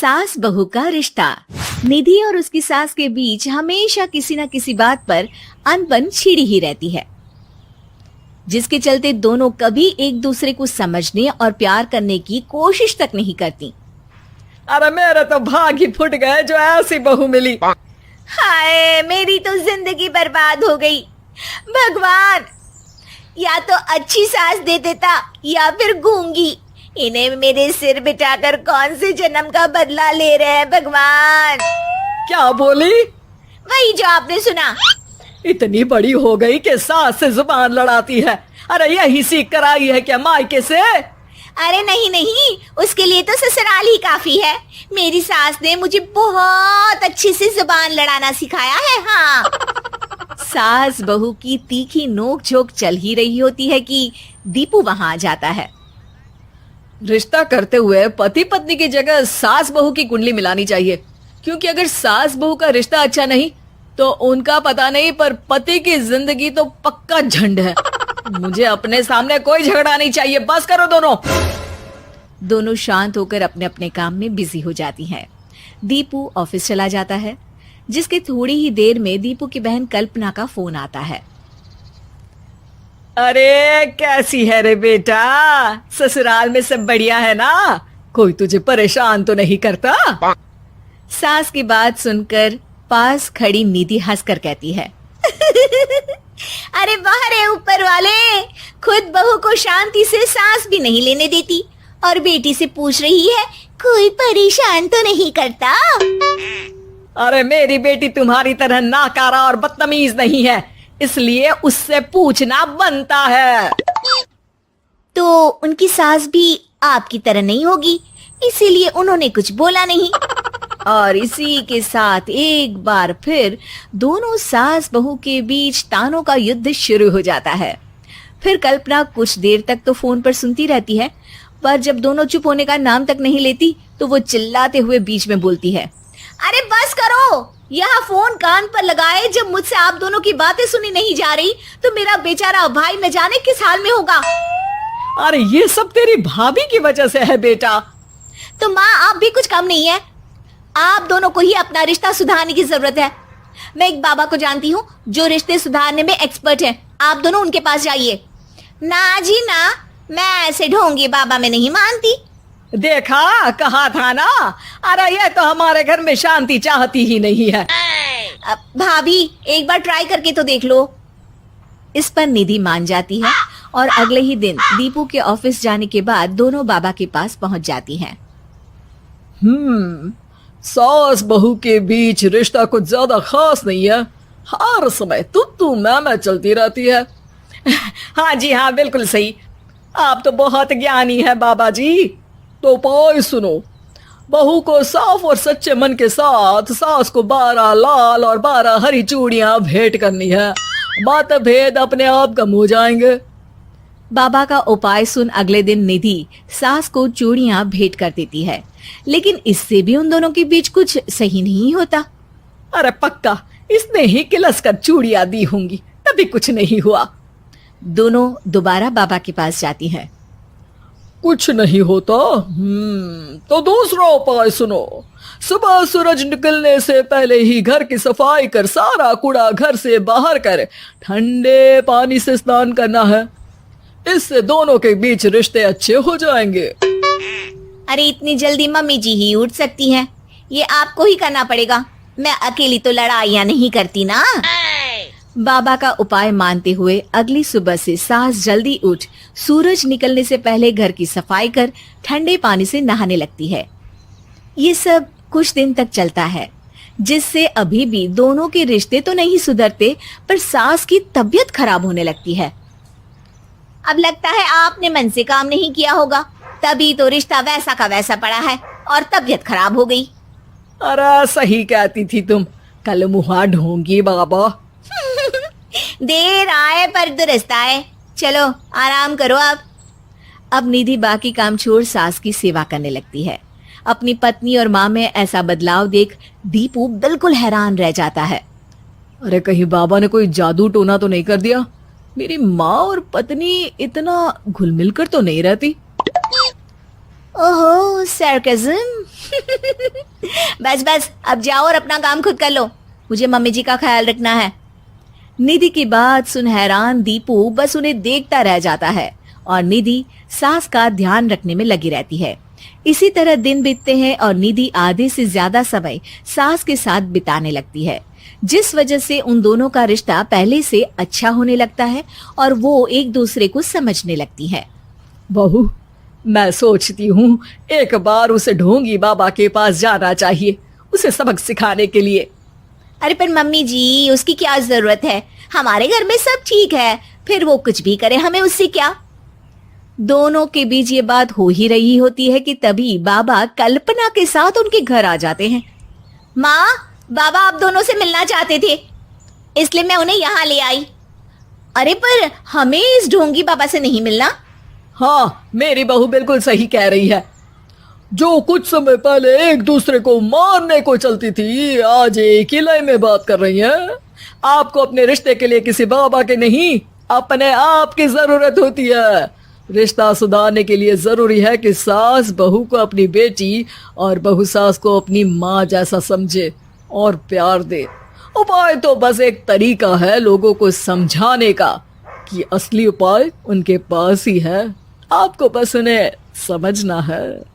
सास बहू का रिश्ता। निधि और उसकी सास के बीच हमेशा किसी न किसी बात पर अनबन छिड़ी ही रहती है, जिसके चलते दोनों कभी एक दूसरे को समझने और प्यार करने की कोशिश तक नहीं करती। अरे मेरे तो भाग ही फुट गए जो ऐसी बहू मिली। हाय, मेरी तो जिंदगी बर्बाद हो गई। भगवान, या तो अच्छी सास दे देता या फिर गूंगी। इन्हें मेरे सिर बिठाकर कौन से जन्म का बदला ले रहे हैं भगवान। क्या बोली? वही जो आपने सुना। इतनी बड़ी हो गई कि सास से जुबान लड़ाती है। अरे यही सीख कर आई है क्या मायके से? अरे नहीं नहीं, उसके लिए तो ससुराल ही काफी है। मेरी सास ने मुझे बहुत अच्छे से जुबान लड़ाना सिखाया है। हाँ। सास बहू की तीखी नोक झोंक चल ही रही होती है कि दीपू वहां आ जाता है। रिश्ता करते हुए पति पत्नी की जगह सास बहू की कुंडली मिलानी चाहिए, क्योंकि अगर सास बहू का रिश्ता अच्छा नहीं तो उनका पता नहीं, पर पति की जिंदगी तो पक्का झंड है। मुझे अपने सामने कोई झगड़ा नहीं चाहिए। बस करो दोनों। दोनों शांत होकर अपने अपने काम में बिजी हो जाती हैं। दीपू ऑफिस चला जाता है, जिसके थोड़ी ही देर में दीपू की बहन कल्पना का फोन आता है। अरे कैसी है रे बेटा? ससुराल में सब बढ़िया है ना? कोई तुझे परेशान तो नहीं करता? सास की बात सुनकर पास खड़ी निधि हंसकर कहती है, अरे वाह रे ऊपर वाले, खुद बहू को शांति से सांस भी नहीं लेने देती और बेटी से पूछ रही है कोई परेशान तो नहीं करता। अरे मेरी बेटी तुम्हारी तरह नाकारा और बदतमीज नहीं है, इसलिए उससे पूछना बनता है। तो उनकी सास भी आपकी तरह नहीं होगी, इसीलिए उन्होंने कुछ बोला नहीं। और इसी के साथ एक बार फिर दोनों सास बहू के बीच तानों का युद्ध शुरू हो जाता है। फिर कल्पना कुछ देर तक तो फोन पर सुनती रहती है, पर जब दोनों चुप होने का नाम तक नहीं लेती तो वो चिल्लाते हुए बीच में बोलती है, अरे बस करो, यह फोन कान पर लगाए जब मुझसे आप दोनों की बातें सुनी नहीं जा रही तो मेरा बेचारा भाई न जाने किस हाल में होगा। अरे ये सब तेरी भाभी की वजह से है बेटा। तो माँ, आप भी कुछ कम नहीं है। आप दोनों को ही अपना रिश्ता सुधारने की जरूरत है। मैं एक बाबा को जानती हूँ जो रिश्ते सुधारने में एक्सपर्ट है, आप दोनों उनके पास जाइए। ना जी ना, मैं ऐसे ढोंगी बाबा में नहीं मानती। देखा, कहा था ना। अरे ये तो हमारे घर में शांति चाहती ही नहीं है। भाभी, एक बार ट्राई करके तो देख लो। इस पर निधि मान जाती है और अगले ही दिन दीपू के ऑफिस जाने के बाद दोनों बाबा के पास पहुंच जाती हैं। सास बहू के बीच रिश्ता कुछ ज्यादा खास नहीं है। हर समय तू मैं चलती रहती है। हाँ जी हाँ, बिल्कुल सही। आप तो बहुत ज्ञानी है बाबा जी। तो उपाय सुनो। बहू को साफ और सच्चे मन के साथ सास को 12 लाल और 12 हरी चूड़ियां भेंट करनी है। मतभेद अपने आप कम हो जाएंगे। बाबा का उपाय सुन अगले दिन निधि सास को चूड़ियां भेंट कर देती है, लेकिन इससे भी उन दोनों के बीच कुछ सही नहीं होता। अरे पक्का इसने ही किलस कर चूड़ियां दी होंगी, तभी कुछ नहीं हुआ। दोनों दोबारा बाबा के पास जाती हैं। कुछ नहीं होता। तो दूसरा उपाय सुनो। सुबह सूरज निकलने से पहले ही घर की सफाई कर सारा कूड़ा घर से बाहर कर ठंडे पानी से स्नान करना है। इससे दोनों के बीच रिश्ते अच्छे हो जाएंगे। अरे इतनी जल्दी मम्मी जी ही उठ सकती हैं? ये आपको ही करना पड़ेगा, मैं अकेली तो लड़ाइयाँ नहीं करती ना। बाबा का उपाय मानते हुए अगली सुबह से सास जल्दी उठ सूरज निकलने से पहले घर की सफाई कर ठंडे पानी से नहाने लगती है। ये सब कुछ दिन तक चलता है, जिससे अभी भी दोनों के रिश्ते तो नहीं सुधरते, पर सास की तबीयत खराब होने लगती है। अब लगता है आपने मन से काम नहीं किया होगा, तभी तो रिश्ता वैसा का वैसा पड़ा है और तबीयत खराब हो गई। अरे सही कहती थी तुम, कल मुहा ढोंगी बाबा। देर आए पर दुरुस्त आए। चलो आराम करो आप। अब निधि बाकी काम छोड़ सास की सेवा करने लगती है। अपनी पत्नी और माँ में ऐसा बदलाव देख दीपू बिल्कुल हैरान रह जाता है। अरे कहीं बाबा ने कोई जादू टोना तो नहीं कर दिया? मेरी माँ और पत्नी इतना घुल मिल कर तो नहीं रहती। ओहो, सरकाज़म। बस बस अब जाओ और अपना काम खुद कर लो, मुझे मम्मी जी का ख्याल रखना है। निधि की बात सुन हैरान दीपू बस उन्हें देखता रह जाता है और निधि सास का ध्यान रखने में लगी रहती है। इसी तरह दिन बीतते हैं और निधि आधे से ज्यादा समय सास के साथ बिताने लगती है, जिस वजह से उन दोनों का रिश्ता पहले से अच्छा होने लगता है और वो एक दूसरे को समझने लगती है। बहू, मैं सोचती हूँ एक बार उसे ढोंगी बाबा के पास जाना चाहिए, उसे सबक सिखाने के लिए। अरे पर मम्मी जी, उसकी क्या जरूरत है, हमारे घर में सब ठीक है, फिर वो कुछ भी करे, हमें उससे क्या। दोनों के बीच ये बात हो ही रही होती है कि तभी बाबा कल्पना के साथ उनके घर आ जाते हैं। माँ, बाबा आप दोनों से मिलना चाहते थे, इसलिए मैं उन्हें यहाँ ले आई। अरे पर हमें इस ढोंगी बाबा से नहीं मिलना। हाँ, मेरी बहू बिल्कुल सही कह रही है। जो कुछ समय पहले एक दूसरे को मारने को चलती थी, आज एक ही लय में बात कर रही है। आपको अपने रिश्ते के लिए किसी बाबा के नहीं, अपने आप की जरूरत होती है। रिश्ता सुधारने के लिए जरूरी है कि सास बहू को अपनी बेटी और बहू सास को अपनी माँ जैसा समझे और प्यार दे। उपाय तो बस एक तरीका है लोगों को समझाने का कि असली उपाय उनके पास ही है, आपको बस उन्हें समझना है।